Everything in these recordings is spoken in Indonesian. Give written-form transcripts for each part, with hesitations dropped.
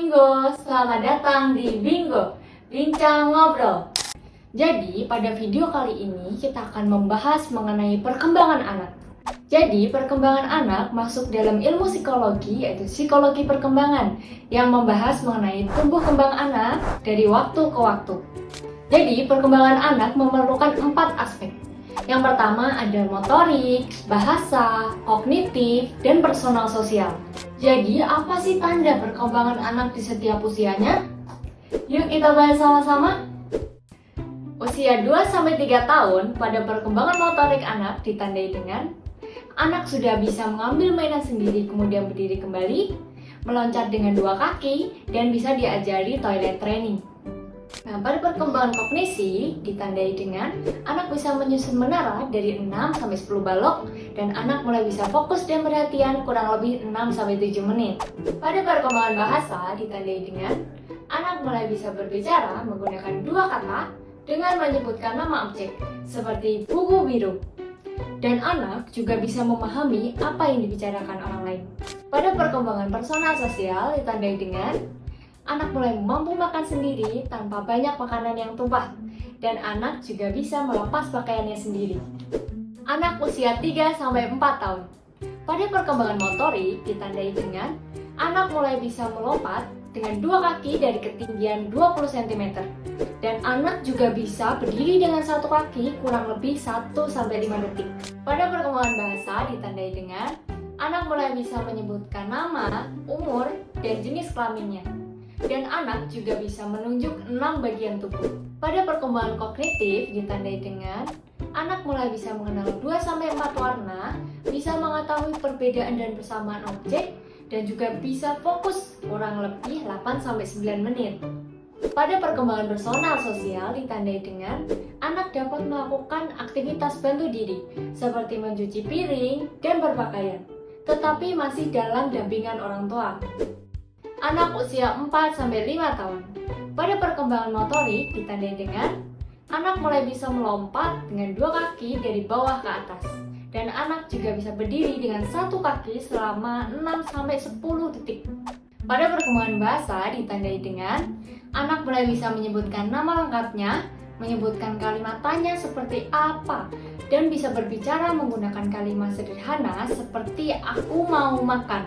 Bingo, selamat datang di Bingo, Bincang Ngobrol. Jadi, pada video kali ini kita akan membahas mengenai perkembangan anak. Jadi, perkembangan anak masuk dalam ilmu psikologi, yaitu psikologi perkembangan, yang membahas mengenai tumbuh kembang anak dari waktu ke waktu. Jadi, perkembangan anak memerlukan 4 aspek. Yang pertama ada motorik, bahasa, kognitif, dan personal sosial. Jadi, apa sih tanda perkembangan anak di setiap usianya? Yuk kita bahas sama-sama. Usia 2-3 tahun pada perkembangan motorik anak ditandai dengan anak sudah bisa mengambil mainan sendiri kemudian berdiri kembali, meloncat dengan 2 kaki, dan bisa diajari toilet training. Nah, pada perkembangan kognisi ditandai dengan anak bisa menyusun menara dari 6-10 balok dan anak mulai bisa fokus dan perhatian kurang lebih 6-7 menit. Pada perkembangan bahasa ditandai dengan anak mulai bisa berbicara menggunakan 2 kata dengan menyebutkan nama objek seperti buku biru. Dan anak juga bisa memahami apa yang dibicarakan orang lain. Pada perkembangan personal sosial ditandai dengan anak mulai mampu makan sendiri tanpa banyak makanan yang tumpah, dan anak juga bisa melepas pakaiannya sendiri. Anak usia 3-4 tahun. Pada perkembangan motorik ditandai dengan anak mulai bisa melompat dengan 2 kaki dari ketinggian 20 cm, dan anak juga bisa berdiri dengan 1 kaki kurang lebih 1-5 detik. Pada perkembangan bahasa ditandai dengan anak mulai bisa menyebutkan nama, umur, dan jenis kelaminnya. Dan anak juga bisa menunjuk 6 bagian tubuh. Pada perkembangan kognitif ditandai dengan anak mulai bisa mengenal 2-4 warna, bisa mengetahui perbedaan dan persamaan objek, dan juga bisa fokus kurang lebih 8-9 menit. Pada perkembangan personal sosial ditandai dengan anak dapat melakukan aktivitas bantu diri seperti mencuci piring dan berpakaian, tetapi masih dalam dampingan orang tua. Anak usia 4-5 tahun. Pada perkembangan motorik ditandai dengan anak mulai bisa melompat dengan 2 kaki dari bawah ke atas, dan anak juga bisa berdiri dengan 1 kaki selama 6-10 detik. Pada perkembangan bahasa ditandai dengan anak mulai bisa menyebutkan nama lengkapnya, menyebutkan kalimat tanya seperti apa, dan bisa berbicara menggunakan kalimat sederhana seperti aku mau makan.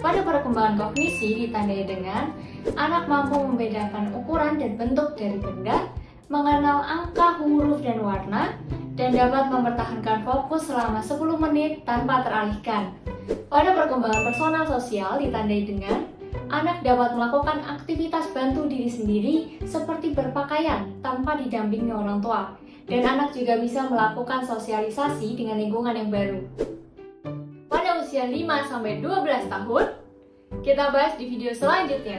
Pada perkembangan kognisi ditandai dengan anak mampu membedakan ukuran dan bentuk dari benda, mengenal angka, huruf, dan warna, dan dapat mempertahankan fokus selama 10 menit tanpa teralihkan. Pada perkembangan personal sosial ditandai dengan anak dapat melakukan aktivitas bantu diri sendiri seperti berpakaian tanpa didampingi orang tua, dan anak juga bisa melakukan sosialisasi dengan lingkungan yang baru. Pada usia 5-12 tahun, kita bahas di video selanjutnya.